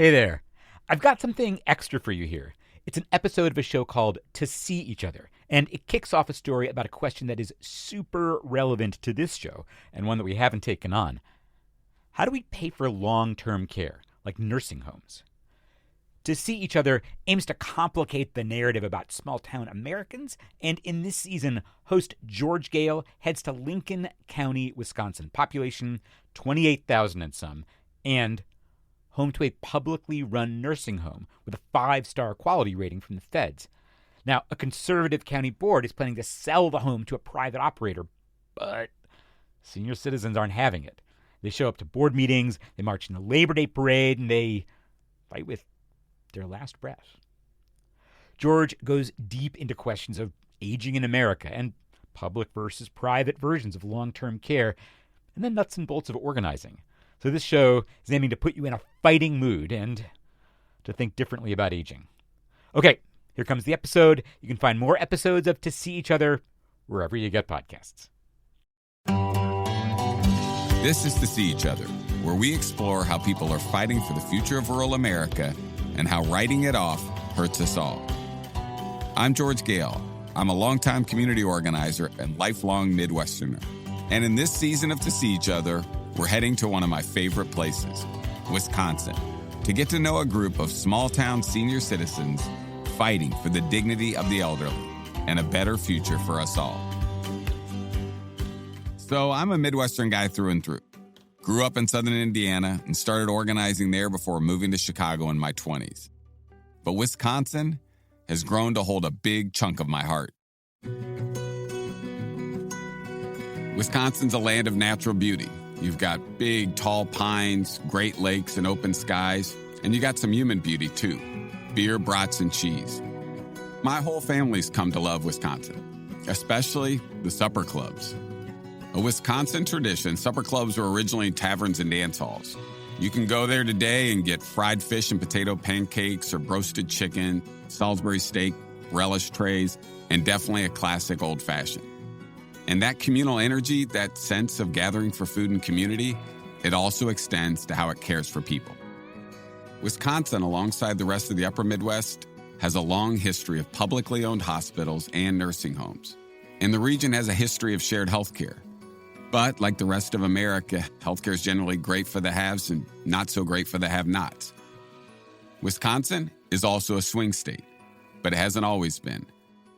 Hey there. I've got something extra for you here. It's an episode of a show called To See Each Other, and it kicks off a story about a question that is super relevant to this show, and one that we haven't taken on. How do we pay for long-term care, like nursing homes? To See Each Other aims to complicate the narrative about small-town Americans, and in this season, host George Goehl heads to Lincoln County, Wisconsin, population 28,000 and some, and home to a publicly run nursing home with a 5-star quality rating from the feds. Now, a conservative county board is planning to sell the home to a private operator, but senior citizens aren't having it. They show up to board meetings, they march in the Labor Day parade, and they fight with their last breath. George goes deep into questions of aging in America and public versus private versions of long-term care, and then nuts and bolts of organizing. So this show is aiming to put you in a fighting mood and to think differently about aging. Okay, here comes the episode. You can find more episodes of To See Each Other wherever you get podcasts. This is To See Each Other, where we explore how people are fighting for the future of rural America and how writing it off hurts us all. I'm George Goehl. I'm a longtime community organizer and lifelong Midwesterner. And in this season of To See Each Other, we're heading to one of my favorite places, Wisconsin, to get to know a group of small-town senior citizens fighting for the dignity of the elderly and a better future for us all. So I'm a Midwestern guy through and through. Grew up in Southern Indiana and started organizing there before moving to Chicago in my 20s. But Wisconsin has grown to hold a big chunk of my heart. Wisconsin's a land of natural beauty. You've got big, tall pines, Great Lakes, and open skies. And you got some human beauty, too. Beer, brats, and cheese. My whole family's come to love Wisconsin, especially the supper clubs. A Wisconsin tradition, supper clubs were originally taverns and dance halls. You can go there today and get fried fish and potato pancakes or roasted chicken, Salisbury steak, relish trays, and definitely a classic old-fashioned. And that communal energy, that sense of gathering for food and community, it also extends to how it cares for people. Wisconsin, alongside the rest of the upper Midwest, has a long history of publicly owned hospitals and nursing homes. And the region has a history of shared health care. But like the rest of America, healthcare is generally great for the haves and not so great for the have-nots. Wisconsin is also a swing state, but it hasn't always been.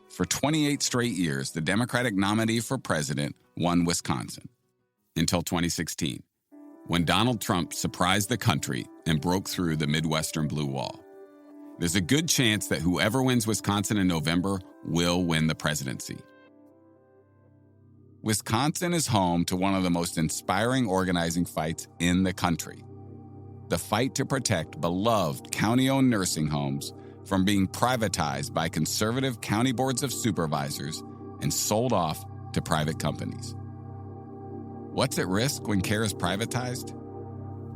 For 28 straight years, the Democratic nominee for president won Wisconsin, until 2016, when Donald Trump surprised the country and broke through the Midwestern blue wall. There's a good chance that whoever wins Wisconsin in November will win the presidency. Wisconsin is home to one of the most inspiring organizing fights in the country. The fight to protect beloved county-owned nursing homes from being privatized by conservative county boards of supervisors and sold off to private companies. What's at risk when care is privatized?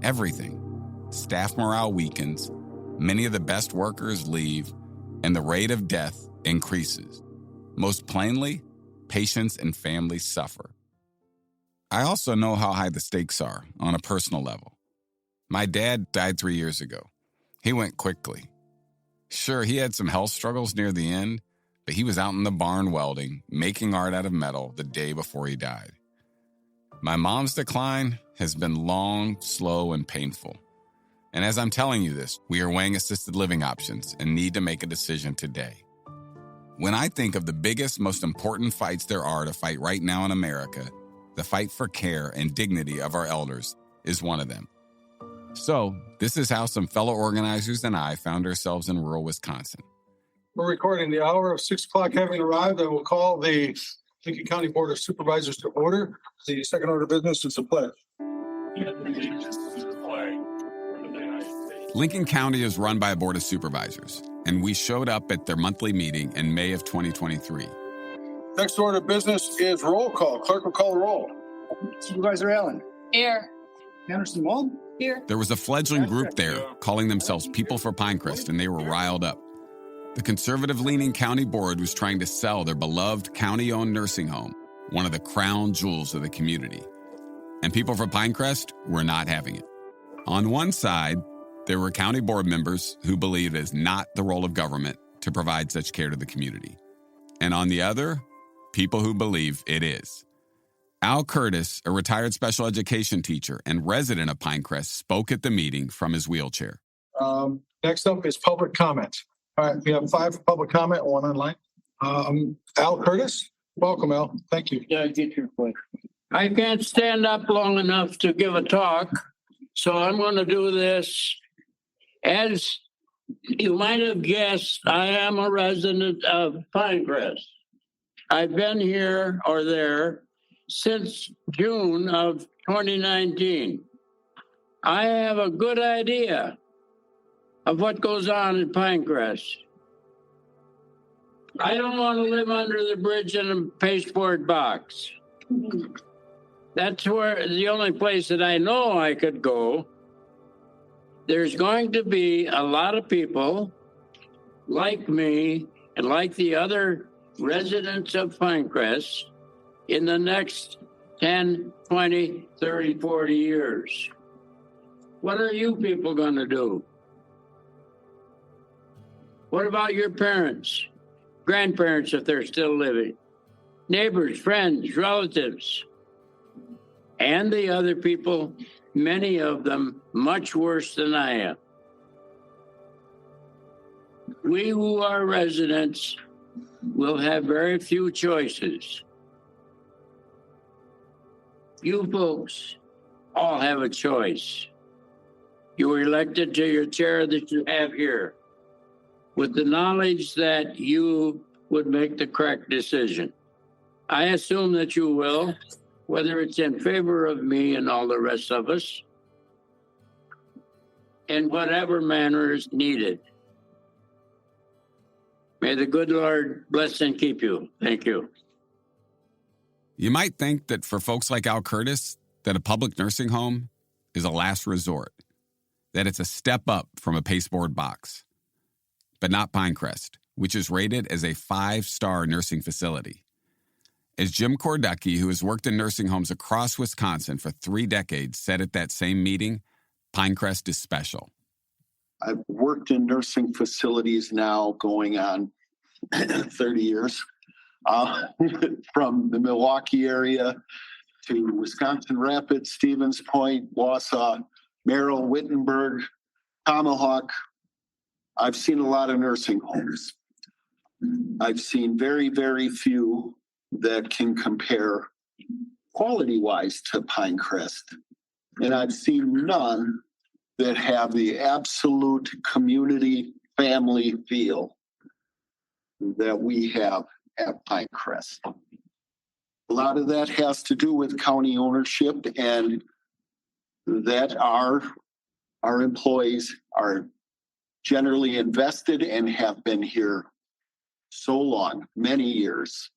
Everything. Staff morale weakens, many of the best workers leave, and the rate of death increases. Most plainly, patients and families suffer. I also know how high the stakes are on a personal level. My dad died 3 years ago. He went quickly. Sure, he had some health struggles near the end, but he was out in the barn welding, making art out of metal the day before he died. My mom's decline has been long, slow, and painful. And as I'm telling you this, we are weighing assisted living options and need to make a decision today. When I think of the biggest, most important fights there are to fight right now in America, the fight for care and dignity of our elders is one of them. So, this is how some fellow organizers and I found ourselves in rural Wisconsin. We're recording the hour of 6 o'clock having arrived. I will call the Lincoln County Board of Supervisors to order. The second order of business is the pledge. Lincoln County is run by a board of supervisors, and we showed up at their monthly meeting in May of 2023. Next order of business is roll call. Clerk will call the roll. Supervisor Allen. Here. Anderson Wald. Here. There was a fledgling group there calling themselves People for Pinecrest, and they were riled up. The conservative-leaning county board was trying to sell their beloved county-owned nursing home, one of the crown jewels of the community. And People for Pinecrest were not having it. On one side, There were county board members who believed it is not the role of government to provide such care to the community. And on the other, people who believe it is. Al Curtis, a retired special education teacher and resident of Pinecrest, spoke at the meeting from his wheelchair. Next up is public comment. All right, we have 5 for public comment, 1 online. Al Curtis, welcome, Al. Thank you. Yeah, get your question. I can't stand up long enough to give a talk, so I'm going to do this. As you might have guessed, I am a resident of Pinecrest. I've been here or there since June of 2019. I have a good idea of what goes on in Pinecrest. I don't want to live under the bridge in a pasteboard box. That's where the only place that I know I could go. There's going to be a lot of people like me and like the other residents of Pinecrest in the next 10, 20, 30, 40 years. What are you people going to do? What about your parents, grandparents if they're still living, neighbors, friends, relatives, and the other people, many of them much worse than I am? We who are residents will have very few choices. You folks all have a choice. You were elected to your chair that you have here with the knowledge that you would make the correct decision. I assume that you will, whether it's in favor of me and all the rest of us, in whatever manner is needed. May the good Lord bless and keep you. Thank you. You might think that for folks like Al Curtis, that a public nursing home is a last resort, that it's a step up from a pasteboard box. But not Pinecrest, which is rated as a 5-star nursing facility. As Jim Korducky, who has worked in nursing homes across Wisconsin for 3 decades, said at that same meeting, Pinecrest is special. I've worked in nursing facilities now going on 30 years, from the Milwaukee area to Wisconsin Rapids, Stevens Point, Wausau, Merrill, Wittenberg, Tomahawk. I've seen a lot of nursing homes. I've seen very, very few that can compare quality-wise to Pinecrest. And I've seen none that have the absolute community family feel that we have at Pinecrest. A lot of that has to do with county ownership and that our employees are generally invested and have been here so long, many years.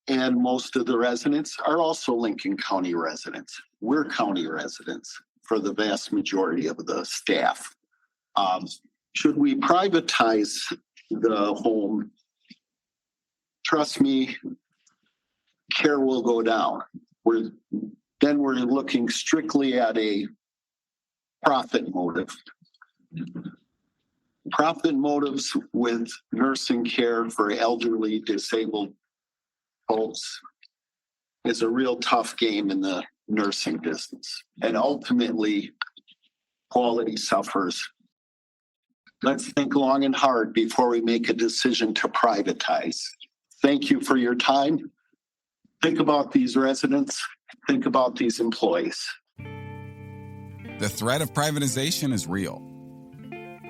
And most of the residents are also Lincoln County residents. We're county residents for the vast majority of the staff. Should we privatize the home, trust me, care will go down. We're looking strictly at a profit motive. Profit motives with nursing care for elderly, disabled folks is a real tough game in the nursing business. And ultimately, quality suffers. Let's think long and hard before we make a decision to privatize. Thank you for your time. Think about these residents. Think about these employees. The threat of privatization is real.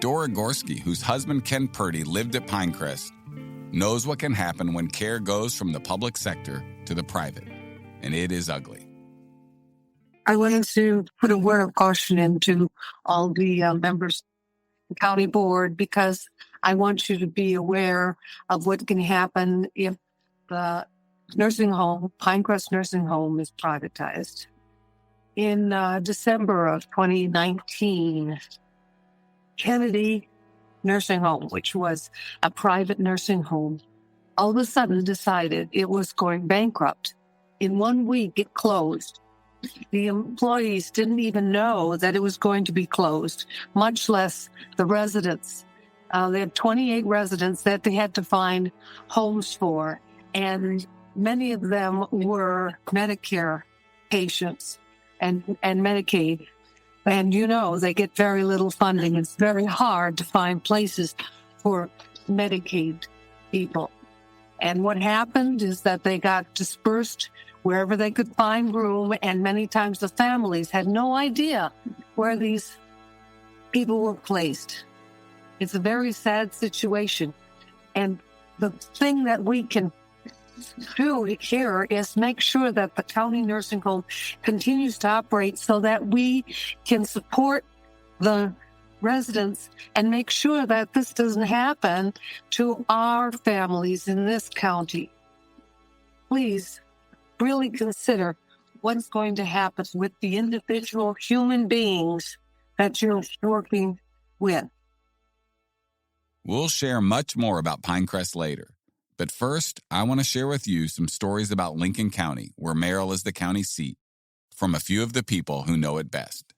Dora Gorski, whose husband Ken Purdy lived at Pinecrest, knows what can happen when care goes from the public sector to the private, and it is ugly. I wanted to put a word of caution into all the members of the county board because I want you to be aware of what can happen if the nursing home, Pinecrest Nursing Home, is privatized. In December of 2019, Kennedy Nursing Home, which was a private nursing home, all of a sudden decided it was going bankrupt. In 1 week, it closed. The employees didn't even know that it was going to be closed, much less the residents. They had 28 residents that they had to find homes for, and many of them were Medicare patients and Medicaid. And they get very little funding. It's very hard to find places for Medicaid people. And what happened is that they got dispersed wherever they could find room, and many times the families had no idea where these people were placed. It's a very sad situation. And the thing that we can do here is make sure that the county nursing home continues to operate so that we can support the residents and make sure that this doesn't happen to our families in this county. Please really consider what's going to happen with the individual human beings that you're working with. We'll share much more about Pinecrest later. But first, I want to share with you some stories about Lincoln County, where Merrill is the county seat, from a few of the people who know it best.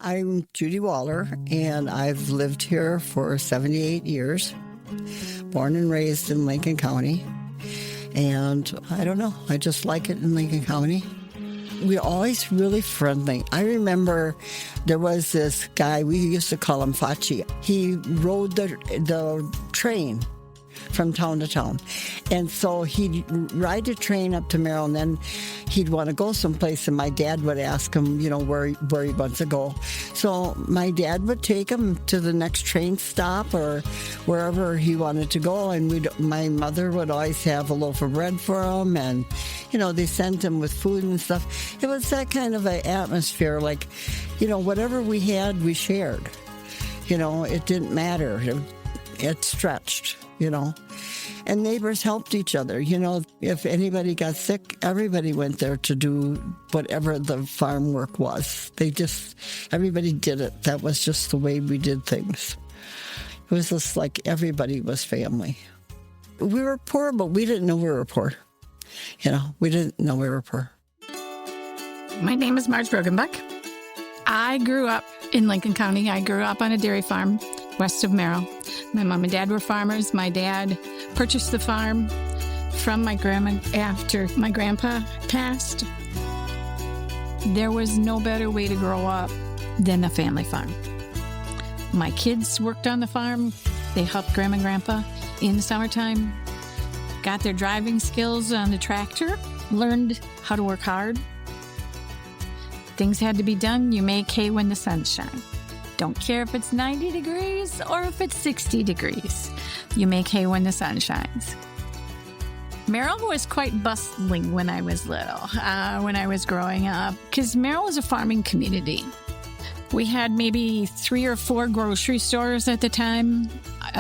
I'm Judy Waller, and I've lived here for 78 years, born and raised in Lincoln County. And I don't know, I just like it in Lincoln County. We're always really friendly. I remember there was this guy, we used to call him Fachi. He rode the train from town to town. And so he'd ride the train up to Merrill, and then he'd want to go someplace, and my dad would ask him, where he wants to go. So my dad would take him to the next train stop or wherever he wanted to go, and my mother would always have a loaf of bread for him, and, they sent him with food and stuff. It was that kind of an atmosphere, like, whatever we had, we shared. It didn't matter. It stretched. And neighbors helped each other. If anybody got sick, everybody went there to do whatever the farm work was. Everybody did it. That was just the way we did things. It was just like everybody was family. We were poor, but we didn't know we were poor. We didn't know we were poor. My name is Marge Brogenbuck. I grew up in Lincoln County. I grew up on a dairy farm west of Merrill. My mom and dad were farmers. My dad purchased the farm from my grandma after my grandpa passed. There was no better way to grow up than a family farm. My kids worked on the farm. They helped grandma and grandpa in the summertime, got their driving skills on the tractor, learned how to work hard. Things had to be done. You make hay when the sun shines. Don't care if it's 90 degrees or if it's 60 degrees. You make hay when the sun shines. Merrill was quite bustling when I was little, when I was growing up, because Merrill was a farming community. We had maybe 3 or 4 grocery stores at the time.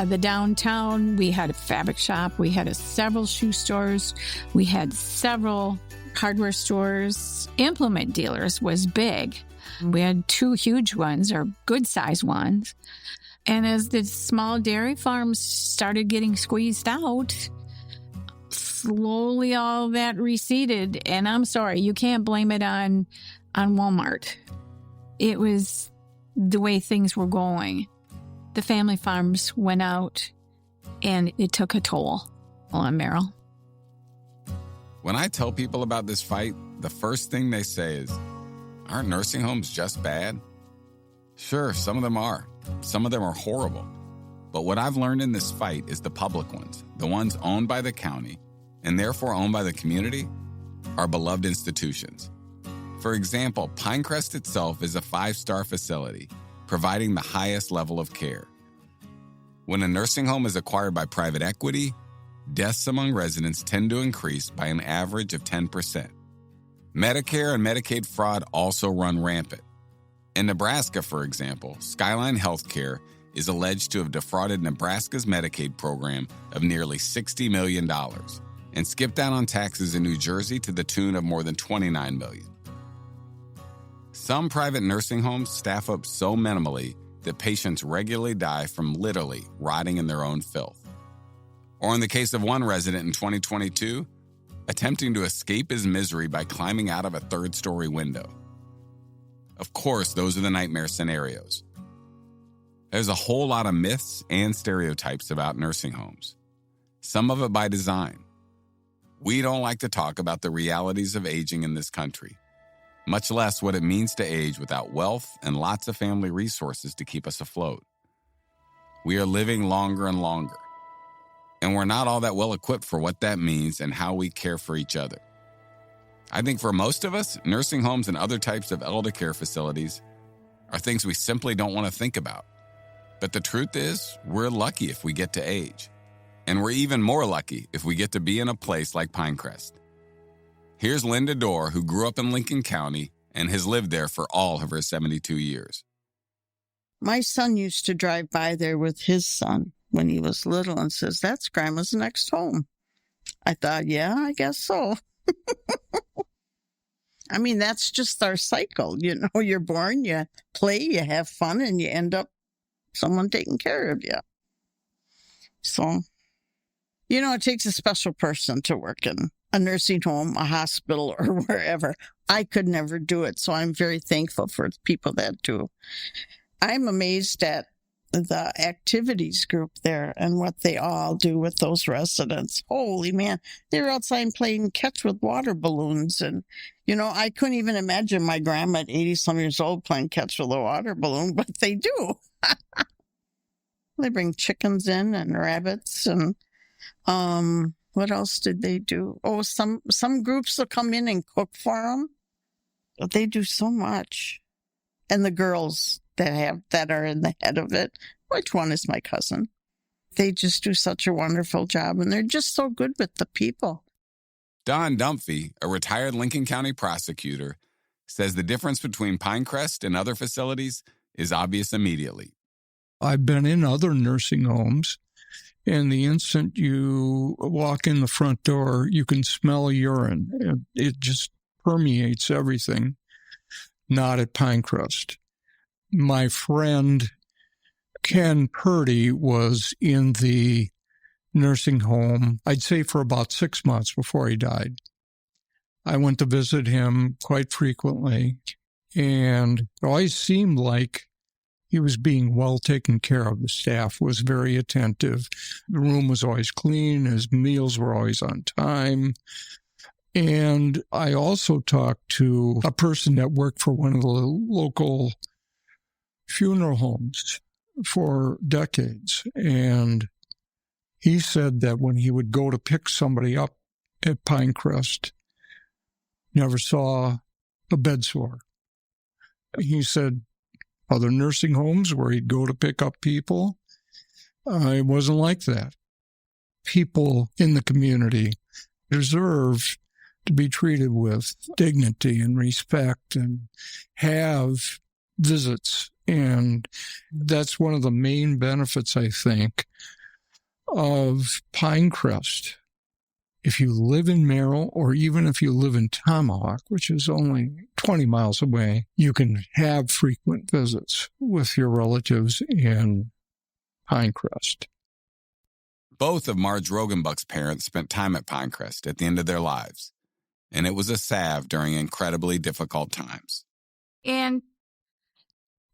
The downtown, we had a fabric shop. We had several shoe stores. We had several hardware stores. Implement dealers was big. We had 2 huge ones, or good-sized ones. And as the small dairy farms started getting squeezed out, slowly all that receded. And I'm sorry, you can't blame it on Walmart. It was the way things were going. The family farms went out, and it took a toll on Merrill. When I tell people about this fight, the first thing they say is, aren't nursing homes just bad? Sure, some of them are. Some of them are horrible. But what I've learned in this fight is the public ones, the ones owned by the county, and therefore owned by the community, are beloved institutions. For example, Pinecrest itself is a 5-star facility, providing the highest level of care. When a nursing home is acquired by private equity, deaths among residents tend to increase by an average of 10%. Medicare and Medicaid fraud also run rampant. In Nebraska, for example, Skyline Healthcare is alleged to have defrauded Nebraska's Medicaid program of nearly $60 million and skipped out on taxes in New Jersey to the tune of more than $29 million. Some private nursing homes staff up so minimally that patients regularly die from literally rotting in their own filth. Or in the case of one resident in 2022, attempting to escape his misery by climbing out of a third-story window. Of course, those are the nightmare scenarios. There's a whole lot of myths and stereotypes about nursing homes, some of it by design. We don't like to talk about the realities of aging in this country, much less what it means to age without wealth and lots of family resources to keep us afloat. We are living longer and longer, and we're not all that well equipped for what that means and how we care for each other. I think for most of us, nursing homes and other types of elder care facilities are things we simply don't want to think about. But the truth is, we're lucky if we get to age. And we're even more lucky if we get to be in a place like Pinecrest. Here's Linda Dorr, who grew up in Lincoln County and has lived there for all of her 72 years. My son used to drive by there with his son when he was little and says, "That's Grandma's next home." I thought, yeah, I guess so. I mean, that's just our cycle. You know, you're born, you play, you have fun, and you end up someone taking care of you. So, you know, it takes a special person to work in a nursing home, a hospital, or wherever. I could never do it, so I'm very thankful for the people that do. I'm amazed at the activities group there and what they all do with those residents. Holy man, they're outside playing catch with water balloons. And, you know, I couldn't even imagine my grandma at 80-some years old playing catch with a water balloon, but they do. They bring chickens in and rabbits and what else did they do? Oh, some groups will come in and cook for them. But they do so much. And the girls that are in the head of it, which one is my cousin? They just do such a wonderful job, and they're just so good with the people. Don Dumphy, a retired Lincoln County prosecutor, says the difference between Pinecrest and other facilities is obvious immediately. I've been in other nursing homes, and the instant you walk in the front door, you can smell urine. It just permeates everything. Not at Pinecrest. My friend Ken Purdy was in the nursing home, I'd say for about 6 months before he died. I went to visit him quite frequently, and it always seemed like he was being well taken care of. The staff was very attentive. The room was always clean. His meals were always on time. And I also talked to a person that worked for one of the local funeral homes for decades. And he said that when he would go to pick somebody up at Pinecrest, never saw a bed sore. He said other nursing homes where he'd go to pick up people, it wasn't like that. People in the community deserve to be treated with dignity and respect and have visits. And that's one of the main benefits, I think, of Pinecrest. If you live in Merrill, or even if you live in Tomahawk, which is only 20 miles away, you can have frequent visits with your relatives in Pinecrest. Both of Marge Rogenbuck's parents spent time at Pinecrest at the end of their lives, and it was a salve during incredibly difficult times. In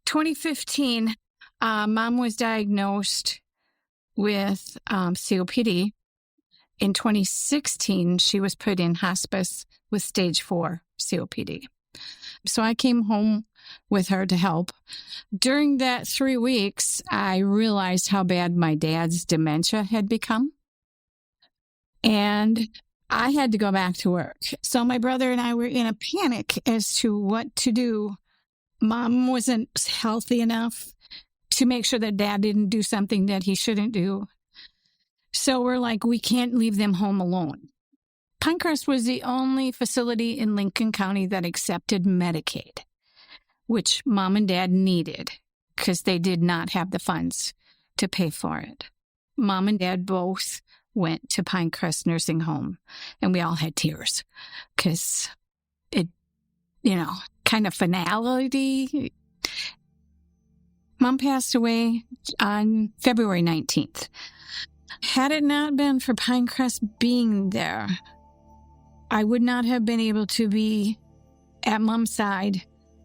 2015, Mom was diagnosed with COPD. In 2016, she was put in hospice with stage 4 COPD. So I came home with her to help. During that 3 weeks, I realized how bad my dad's dementia had become. And I had to go back to work. So my brother and I were in a panic as to what to do. Mom wasn't healthy enough to make sure that Dad didn't do something that he shouldn't do. So we're like, we can't leave them home alone. Pinecrest was the only facility in Lincoln County that accepted Medicaid, which Mom and Dad needed because they did not have the funds to pay for it. Mom and Dad both went to Pinecrest Nursing Home, and we all had tears because it, kind of finality. Mom passed away on February 19th. Had it not been for Pinecrest being there, I would not have been able to be at Mom's side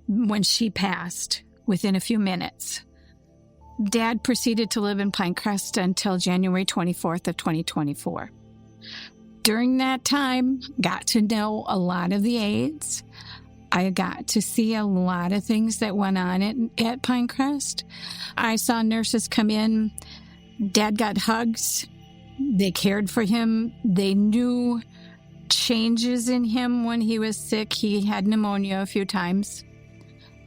when she passed within a few minutes. Dad proceeded to live in Pinecrest until January 24th of 2024. During that time, got to know a lot of the aides. I got to see a lot of things that went on at Pinecrest. I saw nurses come in. Dad got hugs. They cared for him. They knew changes in him when he was sick. He had pneumonia a few times.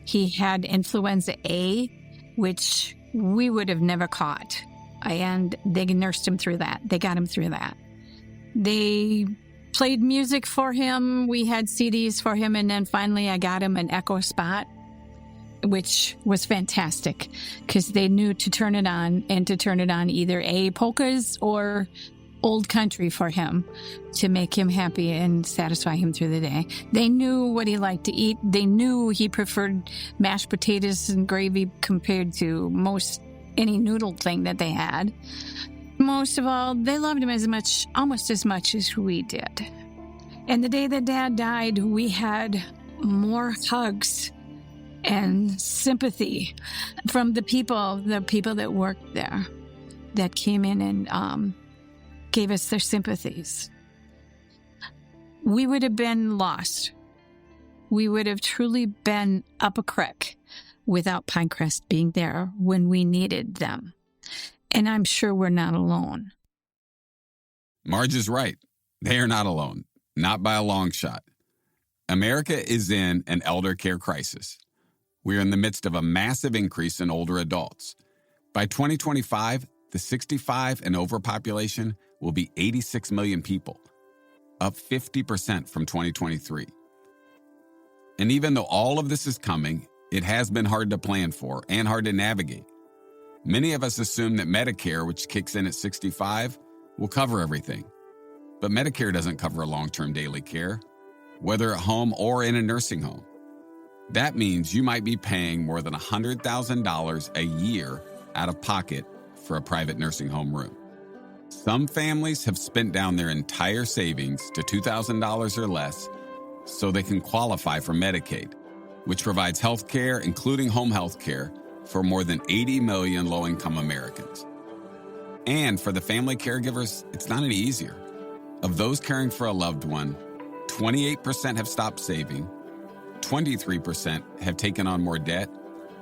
He had influenza A, which we would have never caught. And they nursed him through that. They got him through that. They played music for him. We had CDs for him. And then finally I got him an Echo Spot, which was fantastic because they knew to turn it on and to turn it on either polkas or old country for him to make him happy and satisfy him through the day. They knew what he liked to eat. They knew he preferred mashed potatoes and gravy compared to most any noodle thing that they had. Most of all, they loved him almost as much as we did. And the day that Dad died, we had more hugs and sympathy from the people that worked there, that came in and gave us their sympathies. We would have been lost. We would have truly been up a creek without Pinecrest being there when we needed them. And I'm sure we're not alone. Marge is right. They are not alone, not by a long shot. America is in an elder care crisis. We are in the midst of a massive increase in older adults. By 2025, the 65 and over population will be 86 million people, up 50% from 2023. And even though all of this is coming, it has been hard to plan for and hard to navigate. Many of us assume that Medicare, which kicks in at 65, will cover everything. But Medicare doesn't cover long-term daily care, whether at home or in a nursing home. That means you might be paying more than $100,000 a year out of pocket for a private nursing home room. Some families have spent down their entire savings to $2,000 or less so they can qualify for Medicaid, which provides health care, including home health care, for more than 80 million low-income Americans. And for the family caregivers, it's not any easier. Of those caring for a loved one, 28% have stopped saving, 23% have taken on more debt,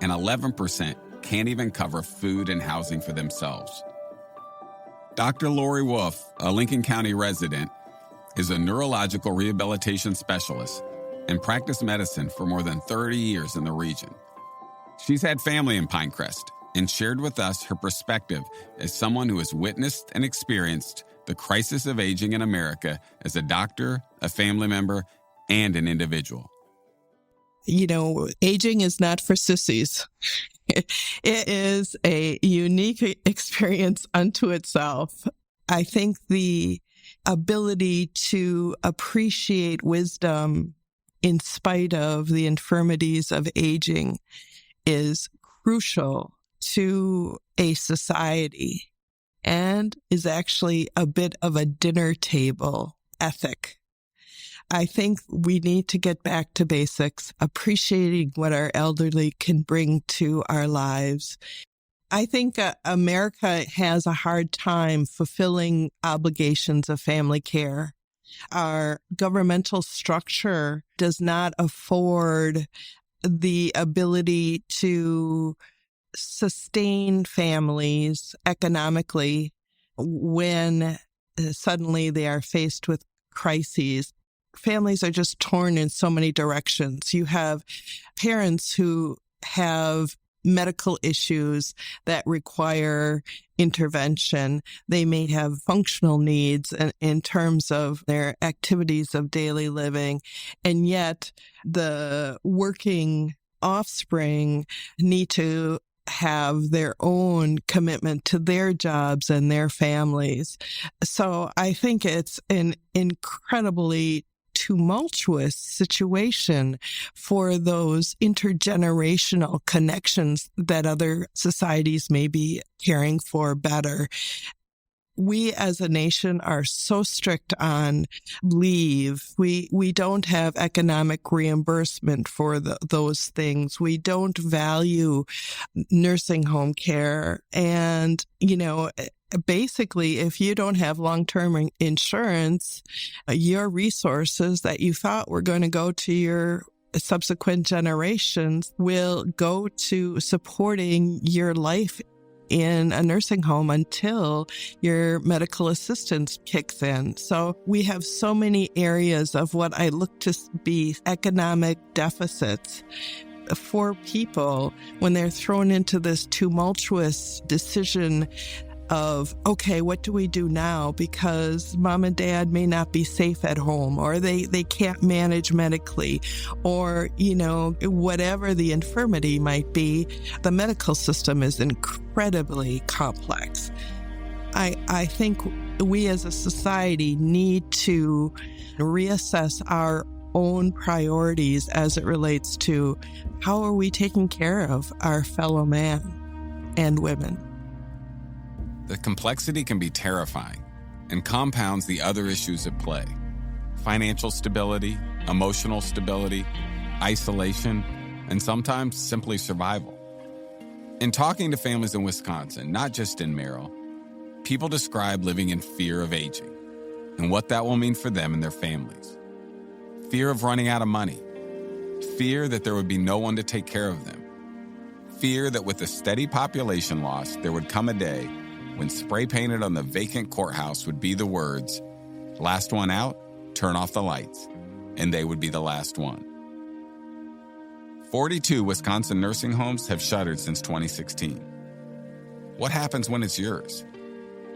and 11% can't even cover food and housing for themselves. Dr. Lori Wolf, a Lincoln County resident, is a neurological rehabilitation specialist and practiced medicine for more than 30 years in the region. She's had family in Pinecrest and shared with us her perspective as someone who has witnessed and experienced the crisis of aging in America as a doctor, a family member, and an individual. You know, aging is not for sissies. It is a unique experience unto itself. I think the ability to appreciate wisdom in spite of the infirmities of aging is crucial to a society and is actually a bit of a dinner table ethic. I think we need to get back to basics, appreciating what our elderly can bring to our lives. I think America has a hard time fulfilling obligations of family care. Our governmental structure does not afford the ability to sustain families economically when suddenly they are faced with crises. Families are just torn in so many directions. You have parents who have medical issues that require intervention. They may have functional needs in terms of their activities of daily living, and yet the working offspring need to have their own commitment to their jobs and their families. So I think it's an incredibly tumultuous situation for those intergenerational connections that other societies may be caring for better. we as a nation are so strict on leave. We don't have economic reimbursement for those things. We don't value nursing home care. And, basically, if you don't have long-term insurance, your resources that you thought were going to go to your subsequent generations will go to supporting your life in a nursing home until your medical assistance kicks in. So we have so many areas of what I look to be economic deficits for people when they're thrown into this tumultuous decision of, okay, what do we do now? Because mom and dad may not be safe at home, or they can't manage medically, or, whatever the infirmity might be, the medical system is incredibly complex. I think we as a society need to reassess our own priorities as it relates to how are we taking care of our fellow man and women. The complexity can be terrifying and compounds the other issues at play: financial stability, emotional stability, isolation, and sometimes simply survival. In talking to families in Wisconsin, not just in Merrill, people describe living in fear of aging and what that will mean for them and their families. Fear of running out of money. Fear that there would be no one to take care of them. Fear that with a steady population loss, there would come a day when spray painted on the vacant courthouse would be the words, "Last one out, turn off the lights," and they would be the last one. 42 Wisconsin nursing homes have shuttered since 2016. What happens when it's yours?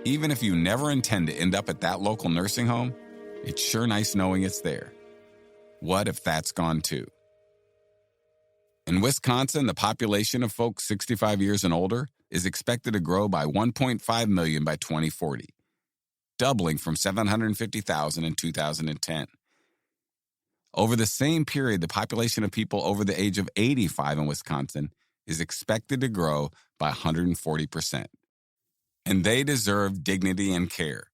Even if you never intend to end up at that local nursing home, it's sure nice knowing it's there. What if that's gone too? In Wisconsin, the population of folks 65 years and older is expected to grow by 1.5 million by 2040, doubling from 750,000 in 2010. Over the same period, the population of people over the age of 85 in Wisconsin is expected to grow by 140%. And they deserve dignity and care.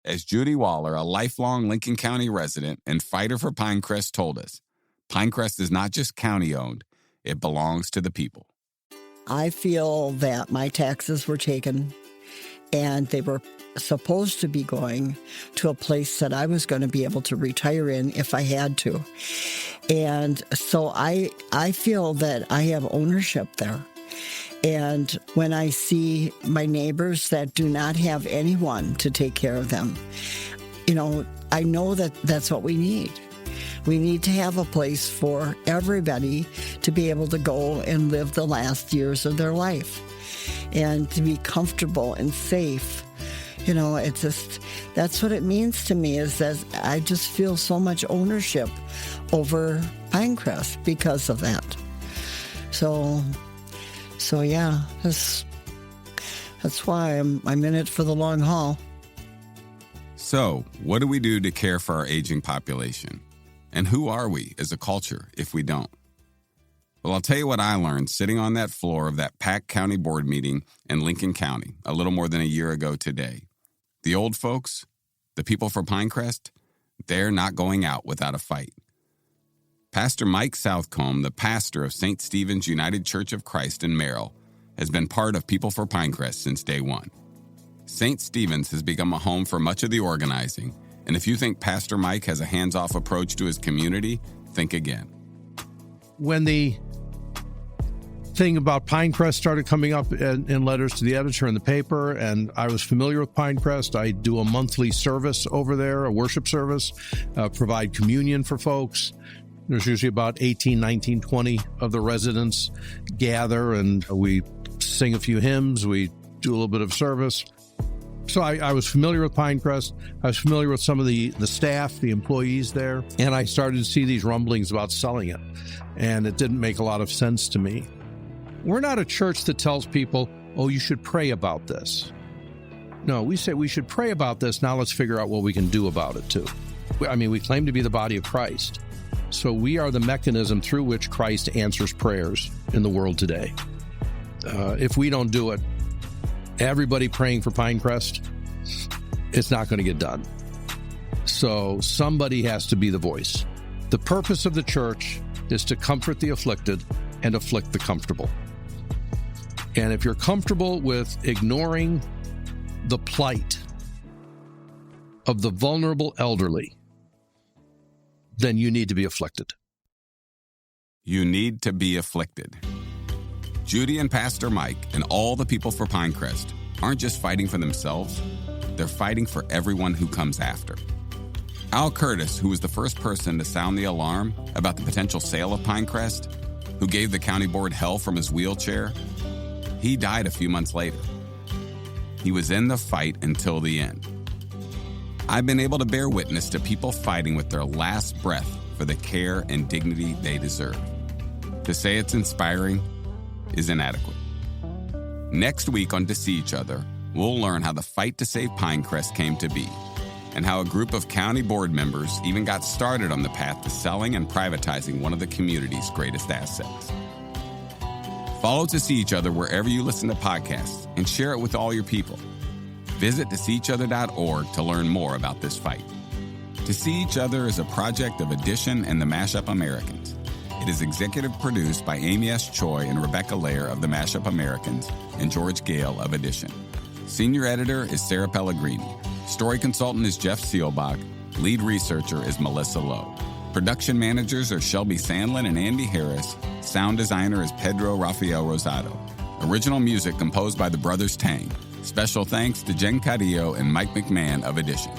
As Judy Waller, a lifelong Lincoln County resident and fighter for Pinecrest, told us, Pinecrest is not just county-owned, it belongs to the people. I feel that my taxes were taken and they were supposed to be going to a place that I was going to be able to retire in if I had to. And so I feel that I have ownership there. And when I see my neighbors that do not have anyone to take care of them, I know that that's what we need. We need to have a place for everybody to be able to go and live the last years of their life and to be comfortable and safe. It's just, that's what it means to me, is that I just feel so much ownership over Pinecrest because of that. So yeah, that's why I'm in it for the long haul. So, what do we do to care for our aging population? And who are we as a culture if we don't? Well, I'll tell you what I learned sitting on that floor of that packed county board meeting in Lincoln County a little more than a year ago today. The old folks, the people for Pinecrest, they're not going out without a fight. Pastor Mike Southcombe, the pastor of St. Stephen's United Church of Christ in Merrill, has been part of People for Pinecrest since day one. St. Stephen's has become a home for much of the organizing, and if you think Pastor Mike has a hands-off approach to his community, think again. When the thing about Pinecrest started coming up in letters to the editor in the paper, and I was familiar with Pinecrest, I do a monthly service over there, a worship service, provide communion for folks. There's usually about 18, 19, 20 of the residents gather, and we sing a few hymns, we do a little bit of service. So I was familiar with Pinecrest. I was familiar with some of the staff, the employees there, and I started to see these rumblings about selling it, and it didn't make a lot of sense to me. We're not a church that tells people, oh, you should pray about this. No, we say we should pray about this. Now let's figure out what we can do about it, too. I mean, we claim to be the body of Christ. So we are the mechanism through which Christ answers prayers in the world today. If we don't do it, everybody praying for Pinecrest it's not going to get done. So somebody has to be the voice. The purpose of the church is to comfort the afflicted and afflict the comfortable. And if you're comfortable with ignoring the plight of the vulnerable elderly, then you need to be afflicted. You need to be afflicted. Judy and Pastor Mike and all the people for Pinecrest aren't just fighting for themselves, they're fighting for everyone who comes after. Al Curtis, who was the first person to sound the alarm about the potential sale of Pinecrest, who gave the county board hell from his wheelchair, he died a few months later. He was in the fight until the end. I've been able to bear witness to people fighting with their last breath for the care and dignity they deserve. To say it's inspiring is inadequate. Next week on To See Each Other, we'll learn how the fight to save Pinecrest came to be, and how a group of county board members even got started on the path to selling and privatizing one of the community's greatest assets. Follow To See Each Other wherever you listen to podcasts and share it with all your people. Visit toseeachother.org to learn more about this fight. To See Each Other is a project of Edition and the Mashup Americans. It is executive produced by Amy S. Choi and Rebecca Lair of the Mashup Americans and George Goehl of Edition. Senior editor is Sarah Pellegrini. Story consultant is Jeff Seelbach. Lead researcher is Melissa Lowe. Production managers are Shelby Sandlin and Andy Harris. Sound designer is Pedro Rafael Rosado. Original music composed by the Brothers Tang. Special thanks to Jen Cadillo and Mike McMahon of Edition.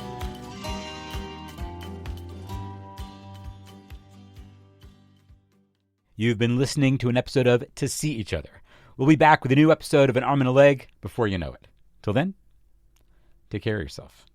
You've been listening to an episode of To See Each Other. We'll be back with a new episode of An Arm and a Leg before you know it. Till then, take care of yourself.